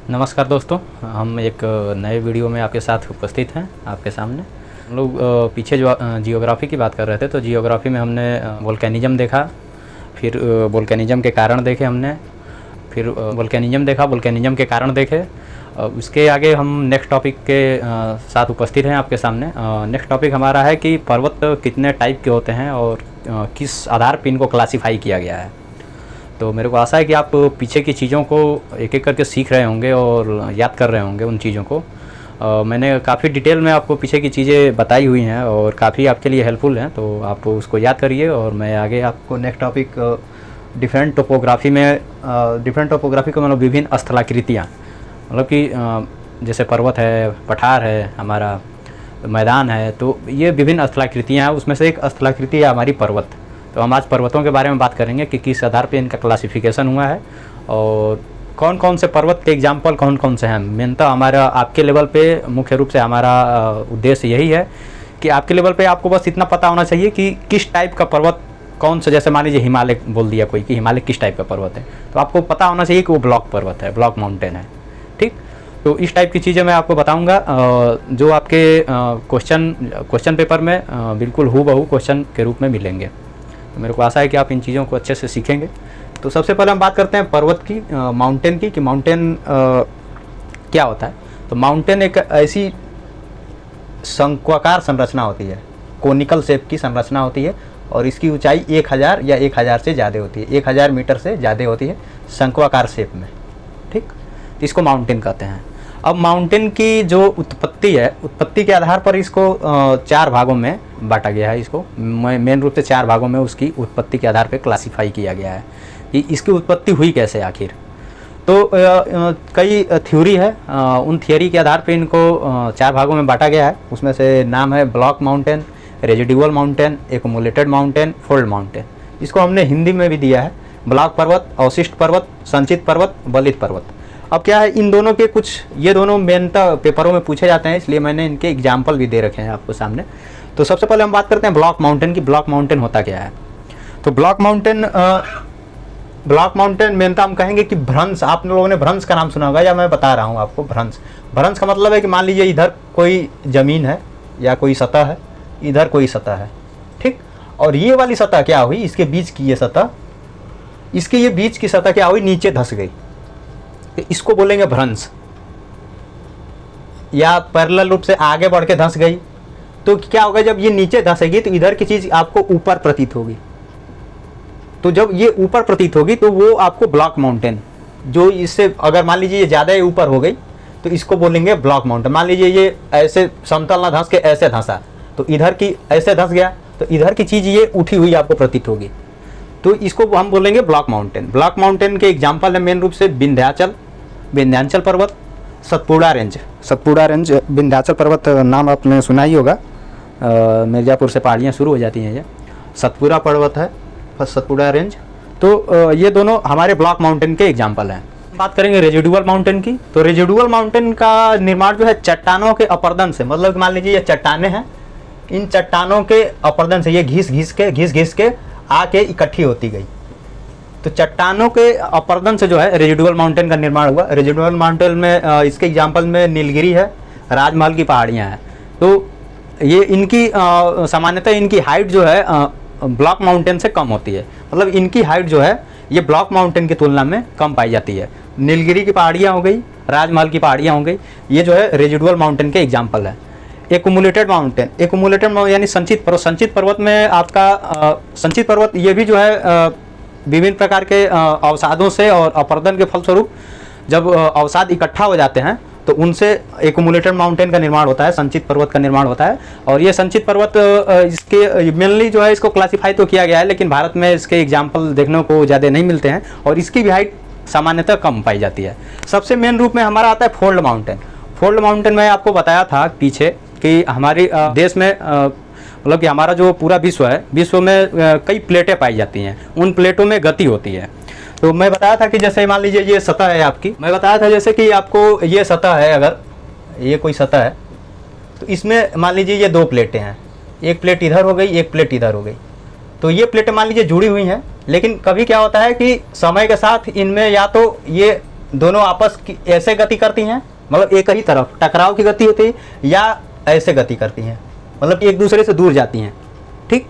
नमस्कार दोस्तों, हम एक नए वीडियो में आपके साथ उपस्थित हैं आपके सामने। हम लोग पीछे जो जियोग्राफी की बात कर रहे थे, तो जियोग्राफी में हमने वोल्केनिज्म देखा, फिर वोल्केनिज्म के कारण देखे हमने, फिर वोल्केनिज्म देखा, वोल्केनिज्म के कारण देखे। उसके आगे हम नेक्स्ट टॉपिक के साथ उपस्थित हैं आपके सामने। नेक्स्ट टॉपिक हमारा है कि पर्वत कितने टाइप के होते हैं और किस आधार पर इनको क्लासीफाई किया गया है। तो मेरे को आशा है कि आप पीछे की चीज़ों को एक एक करके सीख रहे होंगे और याद कर रहे होंगे उन चीज़ों को। मैंने काफ़ी डिटेल में आपको पीछे की चीज़ें बताई हुई हैं और काफ़ी आपके लिए हेल्पफुल हैं, तो आप उसको याद करिए। और मैं आगे आपको नेक्स्ट टॉपिक डिफरेंट टोपोग्राफी को मतलब विभिन्न स्थलाकृतियाँ, मतलब कि जैसे पर्वत है, पठार है, हमारा मैदान है, तो ये विभिन्न स्थलाकृतियाँ हैं। उसमें से एक स्थलाकृति है हमारी पर्वत। तो हम आज पर्वतों के बारे में बात करेंगे कि किस आधार पे इनका क्लासिफिकेशन हुआ है और कौन कौन से पर्वत के एग्जाम्पल कौन कौन से हैं। मेनतः हमारा आपके लेवल पे मुख्य रूप से हमारा उद्देश्य यही है कि आपके लेवल पे आपको बस इतना पता होना चाहिए कि किस टाइप का पर्वत कौन सा। जैसे मान लीजिए हिमालय बोल दिया कोई कि हिमालय किस टाइप का पर्वत है, तो आपको पता होना चाहिए कि वो ब्लॉक पर्वत है, ब्लॉक माउंटेन है। ठीक, तो इस टाइप की चीज़ें मैं आपको बताऊंगा जो आपके क्वेश्चन पेपर में बिल्कुल हूबहू क्वेश्चन के रूप में मिलेंगे। तो मेरे को आशा है कि आप इन चीज़ों को अच्छे से सीखेंगे। तो सबसे पहले हम बात करते हैं पर्वत की, माउंटेन की, कि माउंटेन क्या होता है। तो माउंटेन एक ऐसी शंक्वाकार संरचना होती है, कोनिकल शेप की संरचना होती है और इसकी ऊंचाई 1000 या 1000 से ज़्यादा होती है, 1000 मीटर से ज़्यादा होती है शंक्वाकार शेप में। ठीक, इसको माउंटेन कहते हैं। अब माउंटेन की जो उत्पत्ति है, उत्पत्ति के आधार पर इसको 4 भागों में बांटा गया है। इसको मेन रूप से 4 भागों में उसकी उत्पत्ति के आधार पर क्लासिफाई किया गया है कि इसकी उत्पत्ति हुई कैसे आखिर। तो कई थ्योरी है, उन थियोरी के आधार पर इनको 4 भागों में बांटा गया है। उसमें से नाम है block mountain, residual mountain, accumulated mountain, fold mountain. इसको हमने हिंदी में भी दिया है, ब्लॉक पर्वत, अवशिष्ट पर्वत, संचित पर्वत, बलित पर्वत। अब क्या है, इन दोनों के कुछ, ये दोनों मेनतः पेपरों में पूछे जाते हैं, इसलिए मैंने इनके एग्जाम्पल भी दे रखे हैं आपको सामने। तो सबसे पहले हम बात करते हैं ब्लॉक माउंटेन की। ब्लॉक माउंटेन होता क्या है। तो ब्लॉक माउंटेन मेनतः हम कहेंगे कि भ्रंश, आप लोगों ने भ्रंश का नाम सुना होगा या मैं बता रहा हूँ आपको। भ्रंश का मतलब है कि मान लीजिए इधर कोई ज़मीन है या कोई सतह है, इधर कोई सतह है, ठीक, और ये वाली सतह क्या हुई, इसके बीच की ये सतह, इसके ये बीच की सतह क्या हुई, नीचे धंस गई, तो इसको बोलेंगे भ्रंश। या पैरेलल रूप से आगे बढ़ के धंस गई, तो क्या होगा, जब ये नीचे धंसेगी तो इधर की चीज आपको ऊपर प्रतीत होगी। तो जब ये ऊपर प्रतीत होगी तो वो आपको ब्लॉक माउंटेन, जो इससे अगर मान लीजिए ये ज़्यादा ऊपर हो गई तो इसको बोलेंगे ब्लॉक माउंटेन। मान लीजिए ये ऐसे समतल ना धंस के ऐसे धंसा, तो इधर की ऐसे धंस गया, तो इधर की चीज़ ये उठी हुई आपको प्रतीत होगी, तो इसको हम बोलेंगे ब्लॉक माउंटेन। ब्लॉक माउंटेन के एग्जाम्पल है मेन रूप से विंध्याचल पर्वत, सतपुड़ा रेंज। विंध्याचल पर्वत नाम आपने सुना ही होगा, मिर्ज़ापुर से पहाड़ियाँ शुरू हो जाती हैं। ये सतपुड़ा पर्वत है, सतपुड़ा रेंज। तो ये दोनों हमारे ब्लॉक माउंटेन के एग्जाम्पल हैं। बात करेंगे रेजिडुअल माउंटेन की। तो रेजिडुअल माउंटेन का निर्माण जो है चट्टानों के अपर्दन से, मतलब मान लीजिए ये चट्टानें हैं, इन चट्टानों के अपर्दन से ये घिस घिस के आके इकट्ठी होती गई। तो चट्टानों के अपर्दन से जो है रेजिडुअल माउंटेन का निर्माण हुआ। रेजिडुअल माउंटेन में इसके एग्जाम्पल में नीलगिरी है, राजमहल की पहाड़ियाँ हैं। तो ये इनकी सामान्यतः इनकी हाइट जो है ब्लॉक माउंटेन से कम होती है, मतलब इनकी हाइट जो है ये ब्लॉक माउंटेन की तुलना में कम पाई जाती है। नीलगिरी की पहाड़ियाँ हो गई, राजमहल की पहाड़ियाँ हो गई, ये जो है रेजिडुअल माउंटेन के एग्जाम्पल है। एक्युमुलेटेड माउंटेन यानी संचित पर्वत में आपका संचित पर्वत, ये भी जो है विभिन्न प्रकार के अवसादों से और अपर्दन के फलस्वरूप जब अवसाद इकट्ठा हो जाते हैं तो उनसे एक्युमुलेटेड माउंटेन का निर्माण होता है, संचित पर्वत का निर्माण होता है। और ये संचित पर्वत इसके मेनली जो है इसको क्लासिफाई तो किया गया है, लेकिन भारत में इसके एग्जाम्पल देखने को ज़्यादा नहीं मिलते हैं और इसकी भी हाइट सामान्यतः कम पाई जाती है। सबसे मेन रूप में हमारा आता है फोल्ड माउंटेन। फोल्ड माउंटेन में आपको बताया था पीछे कि हमारे देश में मतलब कि हमारा जो पूरा विश्व है, विश्व में कई प्लेटें पाई जाती हैं, उन प्लेटों में गति होती है। तो मैं बताया था कि जैसे मान लीजिए ये सतह है आपकी, मैं बताया था जैसे कि आपको ये सतह है, अगर ये कोई सतह है तो इसमें मान लीजिए ये 2 प्लेटें हैं, एक प्लेट इधर हो गई, एक प्लेट इधर हो गई। तो ये प्लेटें मान लीजिए जुड़ी हुई हैं, लेकिन कभी क्या होता है कि समय के साथ इनमें या तो ये दोनों आपस की ऐसे गति करती हैं, मतलब एक ही तरफ टकराव की गति होती है, या ऐसे गति करती हैं, मतलब एक दूसरे से दूर जाती हैं। ठीक,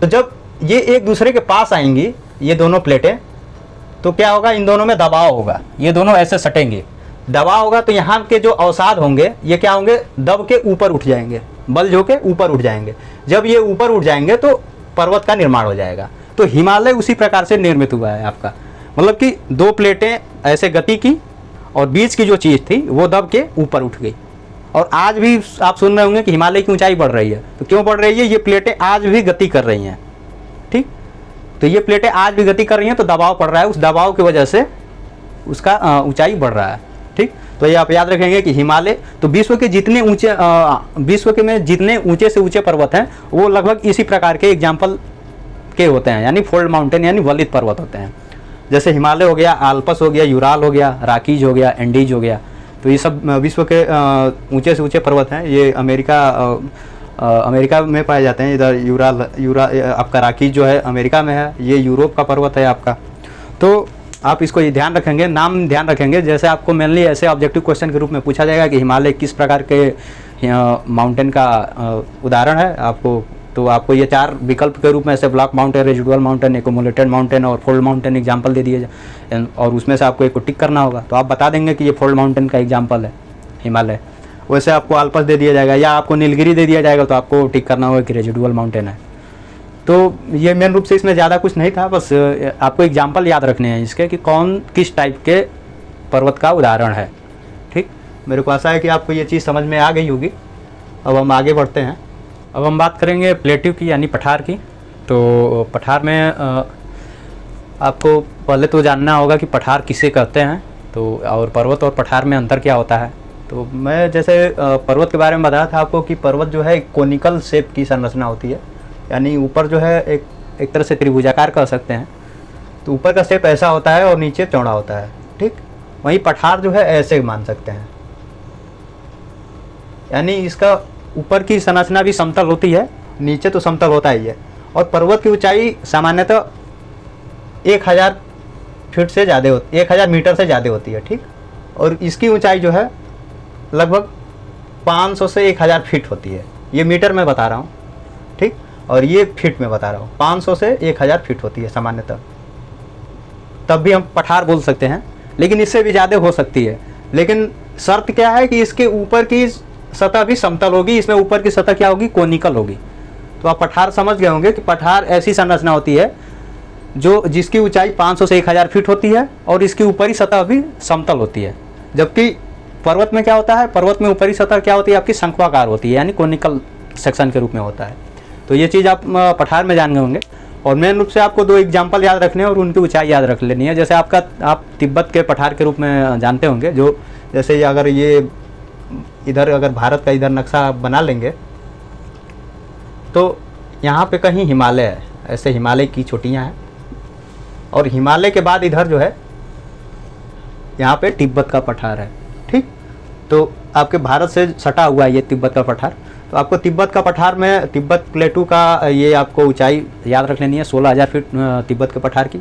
तो जब ये एक दूसरे के पास आएंगी ये दोनों प्लेटें, तो क्या होगा, इन दोनों में दबाव होगा, ये दोनों ऐसे सटेंगे, दबाव होगा, तो यहाँ के जो अवसाद होंगे ये क्या होंगे, दब के ऊपर उठ जाएंगे, बल जो के ऊपर उठ जाएंगे। जब ये ऊपर उठ जाएंगे तो पर्वत का निर्माण हो जाएगा। तो हिमालय उसी प्रकार से निर्मित हुआ है आपका, मतलब कि दो प्लेटें ऐसे गति की और बीच की जो चीज़ थी वो दब के ऊपर उठ गई। और आज भी आप सुन रहे होंगे कि हिमालय की ऊंचाई बढ़ रही है, तो क्यों बढ़ रही है, ये प्लेटें आज भी गति कर रही हैं। ठीक, तो ये प्लेटें आज भी गति कर रही हैं, तो दबाव पड़ रहा है, उस दबाव की वजह से उसका ऊंचाई बढ़ रहा है। ठीक, तो ये आप याद रखेंगे कि हिमालय, तो विश्व के जितने ऊंचे विश्व के में जितने ऊंचे से ऊंचे पर्वत हैं वो लगभग इसी प्रकार के एग्जाम्पल के होते हैं, यानी फोल्ड माउंटेन यानी वलित पर्वत होते हैं। जैसे हिमालय हो गया, आल्पस हो गया, यूराल हो गया, राकीज हो गया, एंडीज हो गया, तो ये सब विश्व के ऊंचे से ऊंचे पर्वत हैं। ये अमेरिका में पाए जाते हैं। इधर यूरा आपका राकीज जो है अमेरिका में है, ये यूरोप का पर्वत है आपका। तो आप इसको ये ध्यान रखेंगे, नाम ध्यान रखेंगे। जैसे आपको मेनली ऐसे ऑब्जेक्टिव क्वेश्चन के रूप में पूछा जाएगा कि हिमालय किस प्रकार के माउंटेन का उदाहरण है आपको, तो आपको ये 4 विकल्प के रूप में ऐसे block mountain, residual mountain, accumulated mountain और फोल्ड माउंटेन एग्जाम्पल दे दिए जाए, और उसमें से आपको एक को टिक करना होगा। तो आप बता देंगे कि ये फोल्ड माउंटेन का एग्जाम्पल है हिमालय। वैसे आपको आल्पस दे दिया जाएगा या आपको नीलगिरी दे दिया जाएगा, तो आपको टिक करना होगा कि रेजिडुअल माउंटेन है। तो ये मेन रूप से इसमें ज़्यादा कुछ नहीं था, बस आपको एग्जाम्पल याद रखने हैं इसके कि कौन किस टाइप के पर्वत का उदाहरण है। ठीक, मेरे को आशा है कि आपको ये चीज़ समझ में आ गई होगी। अब हम आगे बढ़ते हैं। अब हम बात करेंगे प्लेट्यू की यानी पठार की। तो पठार में आपको पहले तो जानना होगा कि पठार किसे कहते हैं, तो और पर्वत और पठार में अंतर क्या होता है। तो मैं जैसे पर्वत के बारे में बताया था आपको कि पर्वत जो है एक कोनिकल शेप की संरचना होती है, यानी ऊपर जो है एक तरह से त्रिभुजाकार कह सकते हैं। तो ऊपर का शेप ऐसा होता है और नीचे चौड़ा होता है। ठीक, वहीं पठार जो है ऐसे मान सकते हैं, यानी इसका ऊपर की संरचना भी समतल होती है, नीचे तो समतल होता ही है। और पर्वत की ऊंचाई सामान्यतः 1000 फीट से ज़्यादा होती, 1000 मीटर से ज़्यादा होती है। ठीक, और इसकी ऊंचाई जो है लगभग 500 से 1000 फीट होती है। ये मीटर में बता रहा हूँ, ठीक, और ये फीट में बता रहा हूँ। 500 से 1000 फीट होती है सामान्यतः, तब भी हम पठार बोल सकते हैं, लेकिन इससे भी ज़्यादा हो सकती है। लेकिन शर्त क्या है कि इसके ऊपर की सतह भी समतल होगी, इसमें ऊपर की सतह क्या होगी, कोनिकल होगी। तो आप पठार समझ गए होंगे कि पठार ऐसी संरचना होती है जो जिसकी ऊंचाई 500 से 1000 फीट होती है और इसकी ऊपरी सतह भी समतल होती है। जबकि पर्वत में क्या होता है, पर्वत में ऊपरी सतह क्या होती है आपकी, शंक्वाकार होती है, यानी कोनिकल सेक्शन के रूप में होता है। तो ये चीज़ आप पठार में जान गए होंगे। और मेन रूप से आपको 2 एग्जाम्पल याद रखने हैं और उनकी ऊंचाई याद रख लेनी है। जैसे आप तिब्बत के पठार के रूप में जानते होंगे, जो जैसे अगर ये इधर अगर भारत का इधर नक्शा बना लेंगे तो यहाँ पे कहीं हिमालय है, ऐसे हिमालय की चोटियाँ हैं, और हिमालय के बाद इधर जो है यहाँ पे तिब्बत का पठार है। ठीक, तो आपके भारत से सटा हुआ है ये तिब्बत का पठार। तो आपको तिब्बत का पठार में तिब्बत प्लेटू का ये आपको ऊंचाई याद रख लेनी है, 16000 फीट तिब्बत के पठार की।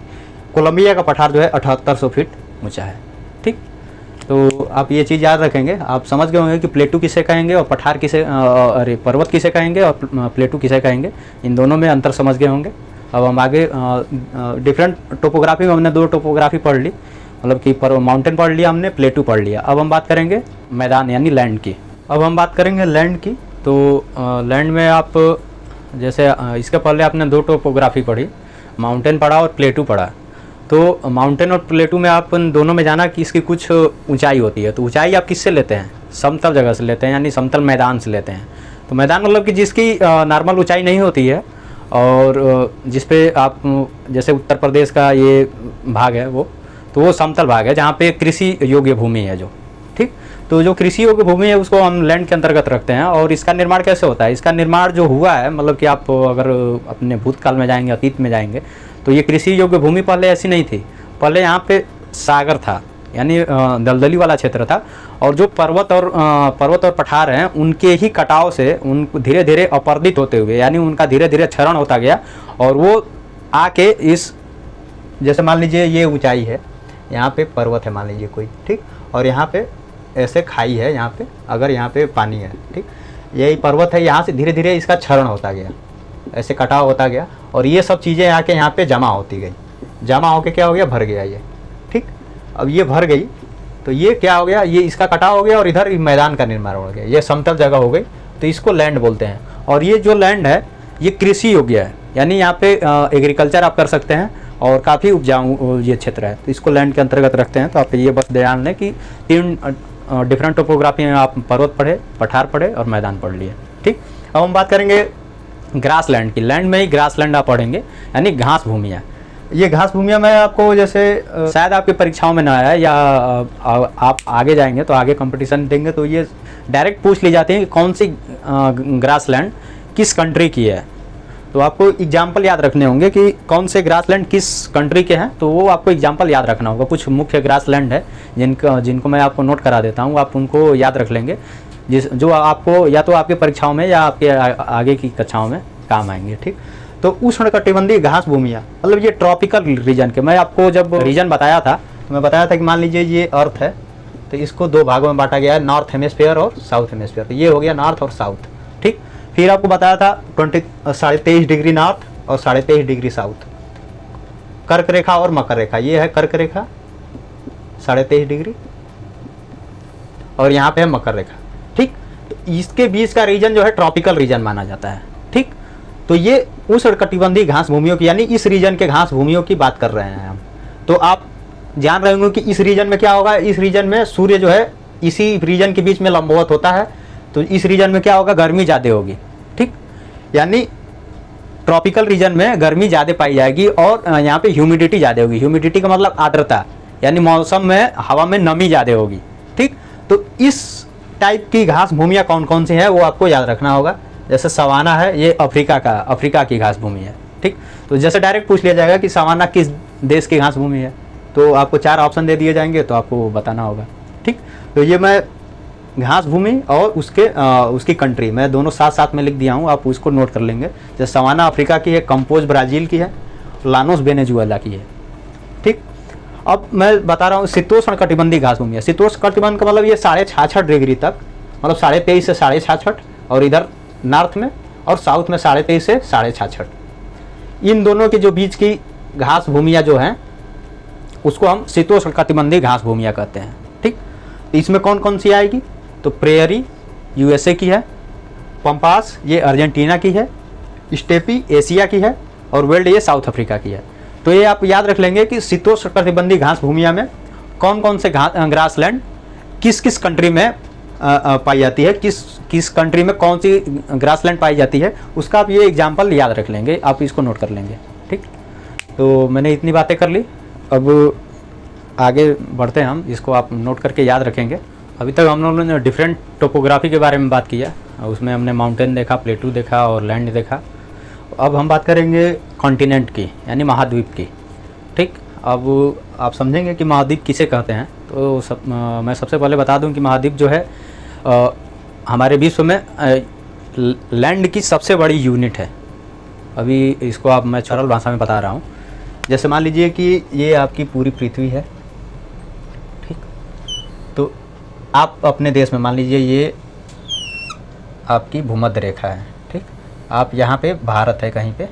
कोलंबिया का पठार जो है 7800 फीट ऊंचा है। ठीक, तो आप ये चीज़ याद रखेंगे। आप समझ गए होंगे कि प्लेटू किसे कहेंगे और पठार किसे, अरे पर्वत किसे कहेंगे और प्लेटू किसे कहेंगे, इन दोनों में अंतर समझ गए होंगे। अब हम आगे डिफरेंट टोपोग्राफी में हमने 2 टोपोग्राफी पढ़ ली, मतलब कि माउंटेन पढ़ लिया हमने, प्लेटू पढ़ लिया। अब हम बात करेंगे मैदान यानी लैंड की। अब हम बात करेंगे लैंड की। तो लैंड में आप जैसे इसके पहले आपने 2 टोपोग्राफी पढ़ी, माउंटेन पढ़ा और प्लेटू पढ़ा। तो माउंटेन और प्लेटू में आप दोनों में जाना कि इसकी कुछ ऊंचाई होती है। तो ऊंचाई आप किससे लेते हैं, समतल जगह से लेते हैं, यानी समतल मैदान से लेते हैं। तो मैदान मतलब कि जिसकी नॉर्मल ऊंचाई नहीं होती है और जिस पे आप, जैसे उत्तर प्रदेश का ये भाग है वो समतल भाग है जहाँ पे कृषि योग्य भूमि है जो। ठीक, तो जो कृषि योग्य भूमि है उसको हम लैंड के अंतर्गत रखते हैं। और इसका निर्माण कैसे होता है, इसका निर्माण जो हुआ है, मतलब कि आप अगर अपने भूतकाल में जाएंगे, अतीत में जाएंगे, तो ये कृषि योग्य भूमि पहले ऐसी नहीं थी। पहले यहाँ पे सागर था, यानी दलदली वाला क्षेत्र था। और जो पर्वत और पठार हैं उनके ही कटाव से उनको धीरे धीरे अपर्दित होते हुए, यानी उनका धीरे धीरे क्षरण होता गया, और वो आके इस, जैसे मान लीजिए ये ऊंचाई है, यहाँ पे पर्वत है मान लीजिए कोई, ठीक, और यहाँ पे ऐसे खाई है, यहाँ पे अगर यहाँ पे पानी है, ठीक, यही पर्वत है, यहाँ से धीरे धीरे इसका क्षरण होता गया, ऐसे कटाव होता गया, और ये सब चीज़ें आके यहाँ पे जमा होती गई, जमा होके क्या हो गया, भर गया ये, ठीक। अब ये भर गई तो ये क्या हो गया, ये इसका कटाव हो गया और इधर मैदान का निर्माण हो गया, ये समतल जगह हो गई, तो इसको लैंड बोलते हैं। और ये जो लैंड है ये कृषि योग्य है, यानी यहाँ पे एग्रीकल्चर आप कर सकते हैं और काफ़ी उपजाऊ ये क्षेत्र है, तो इसको लैंड के अंतर्गत रखते हैं। तो आप ये बस ध्यान लें कि 3 डिफरेंट टोपोग्राफी में आप पर्वत पढ़े, पठार पढ़े और मैदान पढ़ लिए, ठीक। अब हम बात करेंगे ग्रास लैंड की। लैंड में ही ग्रास लैंड आप पढ़ेंगे, यानी घास भूमियाँ। ये घास भूमियाँ मैं आपको जैसे शायद आपकी परीक्षाओं में ना आया, या आप आगे जाएंगे तो आगे कंपटीशन देंगे तो ये डायरेक्ट पूछ ली जाती है कि कौन सी ग्रास लैंड किस कंट्री की है। तो आपको एग्जाम्पल याद रखने होंगे कि कौन से ग्रास लैंड किस कंट्री के हैं, तो वो आपको एग्जाम्पल याद रखना होगा। कुछ मुख्य ग्रास लैंड है जिनको मैं आपको नोट करा देता हूँ, आप उनको याद रख लेंगे, जो आपको या तो आपकी परीक्षाओं में या आपके आगे की कक्षाओं में काम आएंगे, ठीक। तो उष्णकटिबंधीय घास भूमियाँ, मतलब ये ट्रॉपिकल रीजन के, मैं आपको जब रीजन बताया था तो मैं बताया था कि मान लीजिए ये अर्थ है, तो इसको 2 भागों में बांटा गया है, नॉर्थ हेमिस्फीयर और साउथ हेमिस्फीयर। तो ये हो गया नॉर्थ और साउथ, ठीक। फिर आपको बताया था 23.5 डिग्री नॉर्थ और 23.5 डिग्री साउथ, कर्क रेखा और मकर रेखा। ये है कर्क रेखा 23.5 डिग्री और यहाँ पे है मकर रेखा, ठीक। तो इसके बीच का रीजन जो है ट्रॉपिकल रीजन माना जाता है, ठीक। तो ये उष्णकटिबंधीय घास भूमियों की, यानी इस रीजन के घास भूमियों की बात कर रहे हैं हम। तो आप जान रहे होंगे कि इस रीजन में क्या होगा, इस रीजन में सूर्य जो है इसी रीजन के बीच में लंबवत होता है, तो इस रीजन में क्या होगा, गर्मी ज़्यादा होगी, ठीक। यानी ट्रॉपिकल रीजन में गर्मी ज़्यादा पाई जाएगी और यहाँ पे ह्यूमिडिटी ज़्यादा होगी। ह्यूमिडिटी का मतलब आर्द्रता, यानी मौसम में हवा में नमी ज़्यादा होगी, ठीक। तो इस टाइप की घास भूमियाँ कौन कौन सी हैं वो आपको याद रखना होगा। जैसे सवाना है, ये अफ्रीका की घास भूमि है, ठीक। तो जैसे डायरेक्ट पूछ लिया जाएगा कि सवाना किस देश की घास भूमि है, तो आपको 4 ऑप्शन दे दिए जाएंगे, तो आपको बताना होगा, ठीक। तो ये मैं घास भूमि और उसकी कंट्री मैं दोनों साथ साथ में लिख दिया हूँ, आप उसको नोट कर लेंगे। जैसे सवाना अफ्रीका की है, कंपोज ब्राज़ील की है, लानोस वेनेजुएला की है, ठीक। अब मैं बता रहा हूँ शीतोष्ण कटिबंधीय घास भूमि है। शीतोष्ण कटिबंध का मतलब ये 66.5 डिग्री तक, मतलब 23.5 से 66.5, और इधर नॉर्थ में और साउथ में 23.5 से 66.5। इन दोनों के जो बीच की घास भूमियाँ जो हैं उसको हम शीतोष्ण कटिबंधीय घास भूमियाँ कहते हैं, ठीक। इसमें कौन कौन सी आएगी, तो प्रेयरी यूएसए की है, पंपास ये अर्जेंटीना की है, स्टेपी एशिया की है, और वेल्ड ये साउथ अफ्रीका की है। तो ये आप याद रख लेंगे कि शीतोष्ण कटिबंधीय घास भूमिया में कौन कौन से ग्रास लैंड किस किस कंट्री में पाई जाती है, किस कंट्री में कौन सी ग्रास लैंड पाई जाती है, उसका आप ये एग्जाम्पल याद रख लेंगे, आप इसको नोट कर लेंगे, ठीक। तो मैंने इतनी बातें कर ली, अब आगे बढ़ते हैं हम, इसको आप नोट करके याद रखेंगे। अभी तक हम लोगों ने डिफरेंट टोपोग्राफी के बारे में बात किया, उसमें हमने माउंटेन देखा, प्लेटू देखा और लैंड देखा। अब हम बात करेंगे कॉन्टिनेंट की, यानी महाद्वीप की, ठीक। अब आप समझेंगे कि महाद्वीप किसे कहते हैं। तो मैं सबसे पहले बता दूं कि महाद्वीप जो है हमारे विश्व में लैंड की सबसे बड़ी यूनिट है। अभी इसको आप मैं सरल भाषा में बता रहा हूँ। जैसे मान लीजिए कि ये आपकी पूरी पृथ्वी है, ठीक। तो आप अपने देश में मान लीजिए ये आपकी भूमध्य रेखा है, ठीक। आप यहाँ पे भारत है कहीं पे,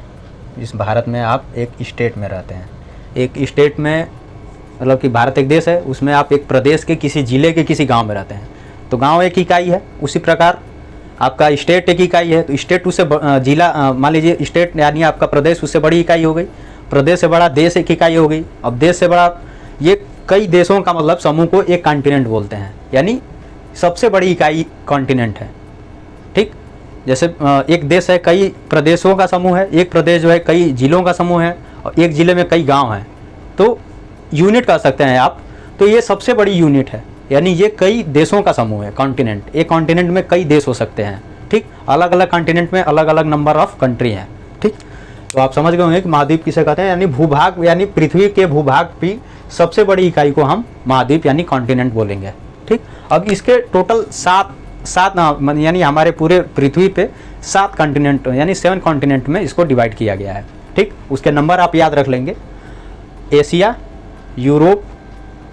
इस भारत में आप एक स्टेट में रहते हैं। एक स्टेट में मतलब कि भारत एक देश है, उसमें आप एक प्रदेश के किसी ज़िले के किसी गांव में रहते हैं, तो गांव एक इकाई है। उसी प्रकार आपका स्टेट एक इकाई है, तो स्टेट उससे जिला, मान लीजिए स्टेट यानी आपका प्रदेश उससे बड़ी इकाई हो गई, प्रदेश से बड़ा देश एक इकाई हो गई, अब देश से बड़ा ये कई देशों का मतलब समूह को एक कॉन्टिनेंट बोलते हैं, यानी सबसे बड़ी इकाई कॉन्टिनेंट है, ठीक। जैसे एक देश है कई प्रदेशों का समूह है, एक प्रदेश जो है कई जिलों का समूह है, और एक ज़िले में कई गांव हैं, तो यूनिट कह सकते हैं आप। तो ये सबसे बड़ी यूनिट है, यानी ये कई देशों का समूह है कॉन्टिनेंट। एक कॉन्टिनेंट में कई देश हो सकते हैं, ठीक। अलग अलग कॉन्टिनेंट में अलग अलग नंबर ऑफ कंट्री हैं, ठीक। तो आप समझ गए होंगे कि महाद्वीप किसे कहते हैं, यानी भूभाग, यानी पृथ्वी के भूभाग की सबसे बड़ी इकाई को हम महाद्वीप यानी कॉन्टिनेंट बोलेंगे, ठीक। अब इसके टोटल सात यानी हमारे पूरे पृथ्वी पे 7 कॉन्टिनेंट यानी 7 कॉन्टिनेंट में इसको डिवाइड किया गया है, ठीक। उसके नंबर आप याद रख लेंगे, Asia, Europe,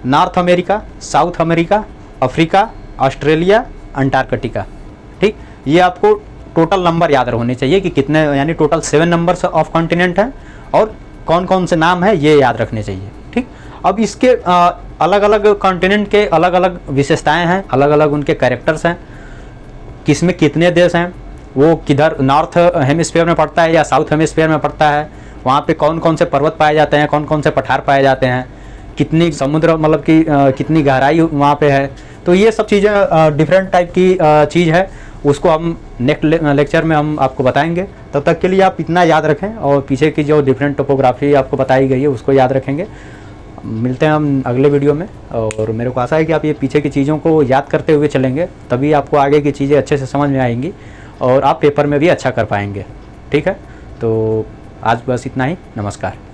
north America, south America, Africa, Australia, Antarctica. ठीक, ये आपको टोटल नंबर याद होने चाहिए कि कितने, यानी टोटल 7 नंबर्स ऑफ कॉन्टिनेंट हैं और कौन कौन से नाम है ये याद रखने चाहिए। ठीक, अब इसके अलग अलग कॉन्टिनेंट के अलग अलग विशेषताएं हैं, अलग अलग उनके कैरेक्टर्स हैं, किसमें कितने देश हैं, वो किधर नॉर्थ हेमिस्फीयर में पड़ता है या साउथ हेमिस्फीयर में पड़ता है, वहाँ पे कौन कौन से पर्वत पाए जाते हैं, कौन कौन से पठार पाए जाते हैं, कितनी समुद्र मतलब कि कितनी गहराई वहाँ पे है। तो ये सब चीज़ें डिफरेंट टाइप की चीज़ है, उसको हम नेक्स्ट लेक्चर में हम आपको बताएंगे। तब तक के लिए आप इतना याद रखें और पीछे की जो डिफरेंट टोपोग्राफी आपको बताई गई है उसको याद रखेंगे। मिलते हैं हम अगले वीडियो में, और मेरे को आशा है कि आप ये पीछे की चीज़ों को याद करते हुए चलेंगे, तभी आपको आगे की चीज़ें अच्छे से समझ में आएंगी और आप पेपर में भी अच्छा कर पाएंगे। ठीक है, तो आज बस इतना ही। नमस्कार।